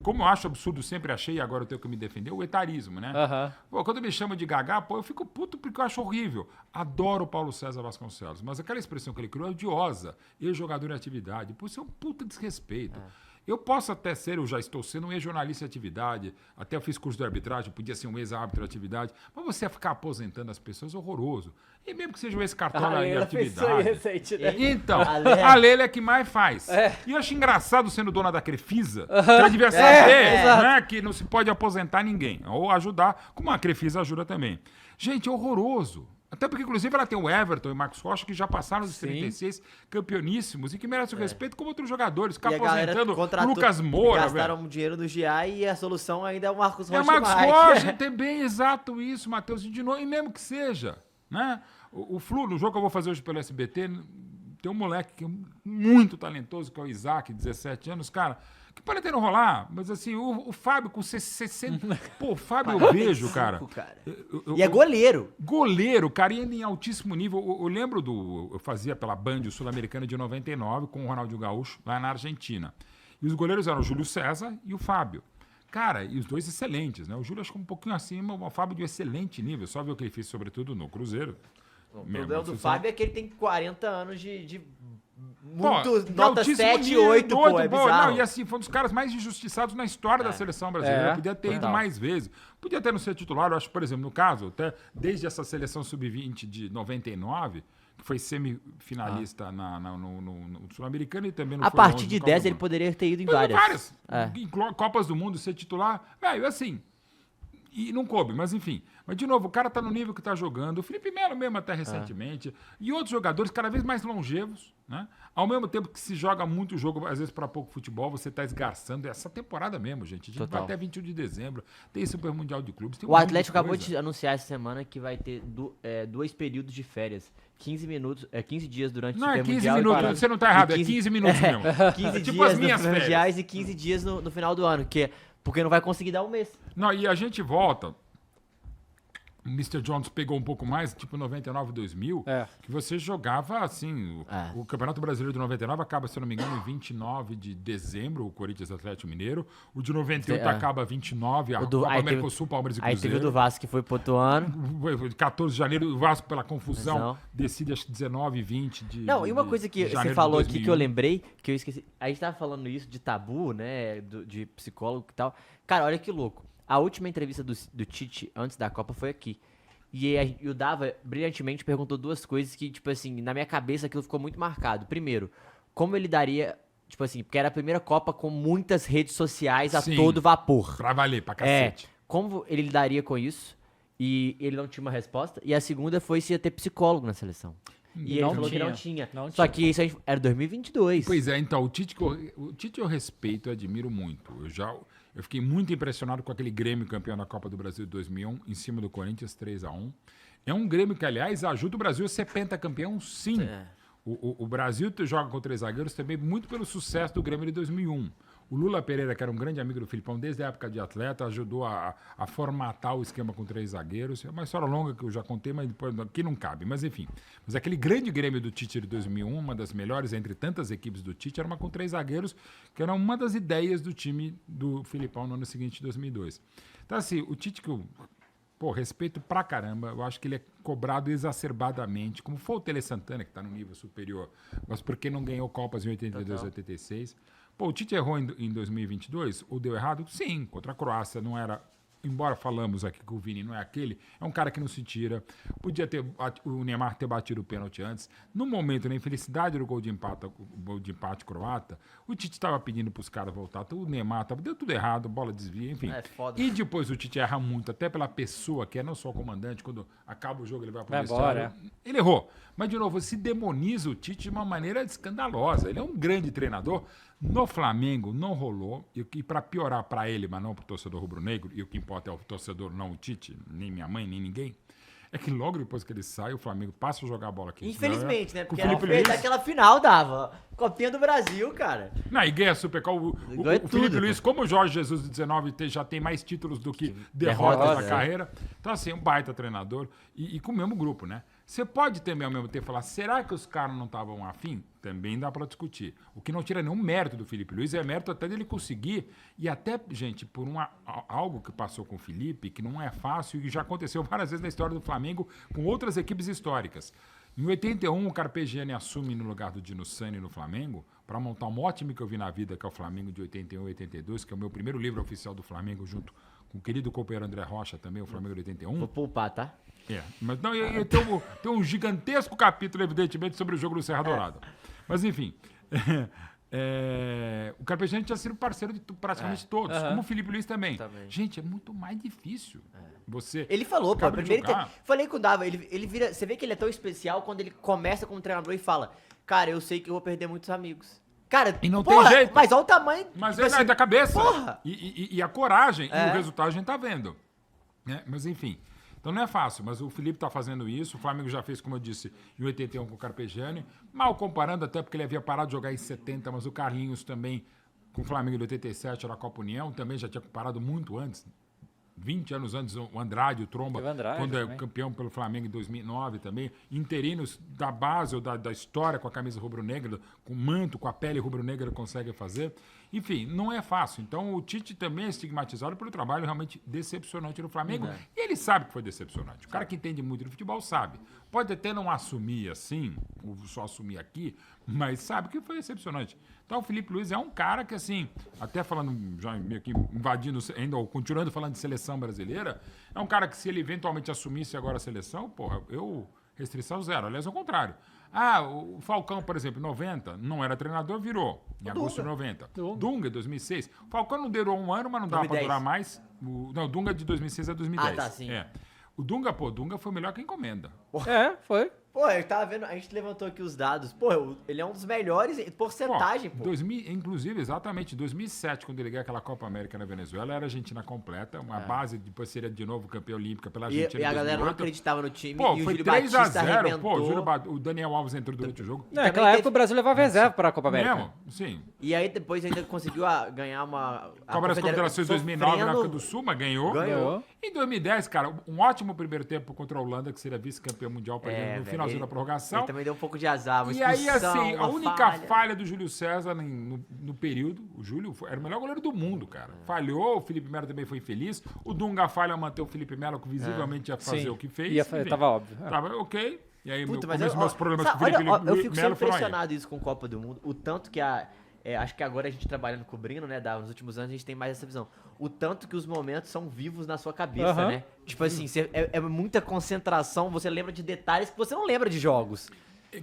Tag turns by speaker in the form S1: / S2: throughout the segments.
S1: como eu acho absurdo, sempre achei, e agora eu tenho que me defender, o etarismo, né? Pô, quando me chamam de Gagá, pô, eu fico puto porque eu acho horrível. Adoro o Paulo César Vasconcelos, mas aquela expressão que ele criou é odiosa. Ex-jogador em atividade. Pô, isso é um puta desrespeito. Eu posso até ser, eu já estou sendo um ex-jornalista em atividade, até eu fiz curso de arbitragem, podia ser um ex-árbitro de atividade, mas você ficar aposentando as pessoas é horroroso. E mesmo que seja um ex-cartola em atividade.
S2: Recente, né?
S1: Então, a Leila é que mais faz. E eu acho engraçado, sendo dona da Crefisa, que ela devia saber né, que não se pode aposentar ninguém, ou ajudar, como a Crefisa ajuda também. Gente, é horroroso. Até porque, inclusive, ela tem o Everton e o Marcos Rocha, que já passaram dos 36, campeoníssimos, e que merecem o respeito como outros jogadores. Ficar aposentando o Lucas Moura,
S2: gastaram dinheiro no GA e a solução ainda é o Marcos Rocha.
S1: É o Marcos Rocha, tem bem exato isso, Matheus. E de novo, e mesmo que seja, né? O Flu, no jogo que eu vou fazer hoje pelo SBT, tem um moleque que é muito talentoso, que é o Isaac, 17 anos, cara, que pode até não rolar, mas assim, o Fábio com 60... Pô, o Fábio eu vejo, cara.
S2: E é goleiro.
S1: Goleiro, cara, e ainda em altíssimo nível. Eu lembro eu fazia pela Band o Sul-Americano de 99 com o Ronaldinho Gaúcho, lá na Argentina. E os goleiros eram o Júlio César e o Fábio. Cara, e os dois excelentes, né? O Júlio acho que um pouquinho acima, o Fábio de um excelente nível. Só ver o que ele fez, sobretudo, no Cruzeiro.
S2: O problema do Fábio é que ele tem 40 anos de
S1: muito
S2: nota 7, 8, pô, é bizarro.
S1: Não, e assim, foi um dos caras mais injustiçados na história da seleção brasileira. Podia ter ido mais vezes. Podia até não ser titular, eu acho, por exemplo, no caso, até desde essa seleção sub-20 de 99, que foi semifinalista no Sul-Americano e também no
S2: A partir de 10 ele poderia ter ido em várias.
S1: Em Copas do Mundo, ser titular. Velho, assim... E não coube, mas enfim. Mas, de novo, o cara tá no nível que tá jogando. O Felipe Melo mesmo até recentemente. E outros jogadores cada vez mais longevos, né? Ao mesmo tempo que se joga muito jogo, às vezes para pouco futebol, você tá esgarçando. Essa temporada mesmo, gente. A gente vai até 21 de dezembro. Tem Super Mundial de Clubes. Tem
S2: o Atlético acabou de anunciar essa semana que vai ter 2 períodos de férias. 15 dias durante o Super Mundial.
S1: Não, é 15 minutos. Você não tá errado. 15 minutos mesmo.
S2: 15 dias as minhas no Mundiais e 15 dias no final do ano. Porque não vai conseguir dar um mês.
S1: Não, e a gente volta. O Mr. Jones pegou um pouco mais, tipo 99, 2000, que você jogava assim. O Campeonato Brasileiro de 99 acaba, se eu não me engano, em 29 de dezembro, o Corinthians Atlético Mineiro. O de 98 acaba 29, a Copa Mercosul, Palmeiras e Cruzeiro.
S2: Aí teve o do Vasco que foi pro outro ano.
S1: 14 de janeiro, o Vasco pela confusão decide acho que 19 e 20 de
S2: Não, e uma coisa que você falou aqui que eu lembrei, que eu esqueci. A gente tava falando isso de tabu, né, de psicólogo e tal. Cara, olha que louco. A última entrevista do Tite antes da Copa foi aqui. E o Dava brilhantemente perguntou 2 coisas que, tipo assim, na minha cabeça aquilo ficou muito marcado. Primeiro, como ele daria, tipo assim, porque era a primeira Copa com muitas redes sociais a todo vapor.
S1: Pra valer, pra cacete.
S2: Como ele lidaria com isso? E ele não tinha uma resposta. E a segunda foi se ia ter psicólogo na seleção. E ele falou que não tinha. Só que isso aí era 2022.
S1: Pois é, então, o Tite eu respeito e admiro muito. Eu fiquei muito impressionado com aquele Grêmio campeão da Copa do Brasil de 2001, em cima do Corinthians, 3-1. É um Grêmio que, aliás, ajuda o Brasil a ser pentacampeão, sim. O Brasil joga com 3 zagueiros também muito pelo sucesso do Grêmio de 2001. O Lula Pereira, que era um grande amigo do Filipão desde a época de atleta, ajudou a formatar o esquema com 3 zagueiros. É uma história longa que eu já contei, mas depois aqui não cabe. Mas enfim. Mas aquele grande Grêmio do Tite de 2001, uma das melhores entre tantas equipes do Tite, era uma com 3 zagueiros, que era uma das ideias do time do Filipão no ano seguinte, 2002. Então assim, o Tite que eu respeito pra caramba, eu acho que ele é cobrado exacerbadamente, como foi o Tele Santana, que tá no nível superior, mas porque não ganhou Copas em 82 e 86. Pô, o Tite errou em 2022? Ou deu errado? Sim, contra a Croácia não era... Embora falamos aqui que o Vini não é aquele, é um cara que não se tira. Podia ter o Neymar ter batido o pênalti antes. No momento, na infelicidade do gol de empate croata, o Tite estava pedindo para os caras voltar. O Neymar deu tudo errado, bola desvia, enfim.
S2: Foda.
S1: E depois o Tite erra muito, até pela pessoa que é não só o comandante, quando acaba o jogo ele vai para o vestiário. Ele errou. Mas, de novo, se demoniza o Tite de uma maneira escandalosa. Ele é um grande treinador. No Flamengo não rolou, e para piorar para ele, mas não para o torcedor rubro-negro, e o que importa é o torcedor, não o Tite, nem minha mãe, nem ninguém, é que logo depois que ele sai, o Flamengo passa a jogar a bola aqui.
S2: Infelizmente, né? Porque daquela final dava. Copinha do Brasil, cara.
S1: Não, e ganha Supercopa. O Felipe Luiz, como o Jorge Jesus de 19 já tem mais títulos do que derrotas na carreira. Então, assim, um baita treinador. E com o mesmo grupo, né? Você pode também, ao mesmo tempo, falar, será que os caras não estavam afim? Também dá para discutir. O que não tira nenhum mérito do Felipe Luiz, é mérito até dele conseguir, e até, gente, por algo que passou com o Felipe, que não é fácil, e já aconteceu várias vezes na história do Flamengo, com outras equipes históricas. Em 81, o Carpegiani assume no lugar do Dino Sani no Flamengo, para montar um maior time que eu vi na vida, que é o Flamengo de 81 e 82, que é o meu primeiro livro oficial do Flamengo, junto com o querido companheiro André Rocha também, o Flamengo de 81.
S2: Vou poupar, tá?
S1: Mas não, tem um gigantesco capítulo, evidentemente, sobre o jogo do Serra Dourada. Mas, enfim, o Carpegiani tinha sido parceiro de praticamente todos, como o Felipe Luiz também. Gente, é muito mais difícil.
S2: Ele falou, pô, primeiro falei com o Dava, ele vira, você vê que ele é tão especial quando ele começa como treinador e fala, cara, eu sei que eu vou perder muitos amigos. Cara,
S1: e não tem jeito.
S2: Mas olha o tamanho.
S1: Mas é da cabeça. Porra. E a coragem, e o resultado a gente tá vendo. Mas enfim, então não é fácil, mas o Felipe tá fazendo isso, o Flamengo já fez, como eu disse, em 81 com o Carpegiani, mal comparando até porque ele havia parado de jogar em 70, mas o Carlinhos também, com o Flamengo de 87, era a Copa União, também já tinha parado muito antes, 20 anos antes, o Andrade, o Tromba, quando é campeão pelo Flamengo em 2009 também, interinos da base ou da história com a camisa rubro-negra, com o manto, com a pele rubro-negra consegue fazer. Enfim, não é fácil. Então o Tite também é estigmatizado pelo trabalho realmente decepcionante no Flamengo. E ele sabe que foi decepcionante. O cara que entende muito de futebol sabe. Pode até não assumir assim, ou só assumir aqui, mas sabe que foi decepcionante. Então o Felipe Luiz é um cara que, assim, até falando, já meio que invadindo, ainda ou continuando falando de seleção brasileira, é um cara que se ele eventualmente assumisse agora a seleção, porra, restrição zero. Aliás, ao contrário. O Falcão, por exemplo, em 90, não era treinador, virou. Em agosto de 90. Dunga, em 2006. O Falcão não durou um ano, mas não dava pra durar mais. O Dunga de 2006 a 2010.
S2: Ah, tá, sim.
S1: O Dunga foi melhor que a encomenda.
S3: Foi.
S2: Pô, eu tava vendo, a gente levantou aqui os dados. Pô, ele é um dos melhores em porcentagem, pô.
S1: Inclusive, exatamente, em 2007, quando ele ganhou aquela Copa América na Venezuela, era a Argentina completa, uma base, depois seria de novo campeão olímpica pela Argentina.
S2: E a galera não acreditava no time,
S1: pô,
S2: e o
S1: foi
S2: Júlio Batista
S1: 3-0, pô, o Daniel Alves entrou durante o jogo.
S3: Naquela época o Brasil levava reserva para a Copa América.
S1: Mesmo? Sim.
S2: E aí depois ainda conseguiu ganhar uma...
S1: Copa das Confederações 2009 na África do Sul, mas ganhou. Em 2010, cara, um ótimo primeiro tempo contra a Holanda, que seria vice-campeão mundial, no finalzinho da prorrogação.
S2: Também deu um pouco de azar,
S1: e aí, assim, a única falha do Júlio César no período, o Júlio era o melhor goleiro do mundo, cara. Falhou, o Felipe Melo também foi infeliz. O Dunga falha ao manter o Felipe Melo, que visivelmente ia fazer o que fez.
S3: Tava óbvio.
S1: Tava ok. E aí,
S2: meus
S1: problemas com o Felipe
S2: Melo. Eu fico sempre
S1: foram
S2: impressionado isso com Copa do Mundo. O tanto que acho que agora a gente trabalhando, cobrindo, né, nos últimos anos a gente tem mais essa visão. O tanto que os momentos são vivos na sua cabeça, né? Tipo assim, é muita concentração, você lembra de detalhes que você não lembra de jogos.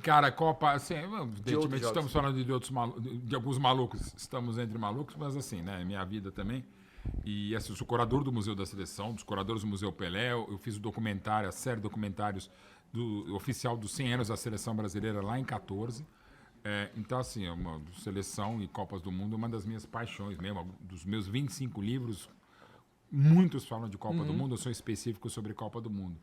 S1: Cara, Copa, assim, evidentemente estamos falando de alguns malucos, estamos entre malucos, mas assim, né, minha vida também. E assim, eu sou curador do Museu da Seleção, dos curadores do Museu Pelé, eu fiz o documentário, a série de documentários oficial dos 100 anos da Seleção Brasileira lá em 14. Então, assim, seleção e Copas do Mundo é uma das minhas paixões mesmo. Dos meus 25 livros, muitos falam de Copa do Mundo, eu sou específico sobre Copa do Mundo.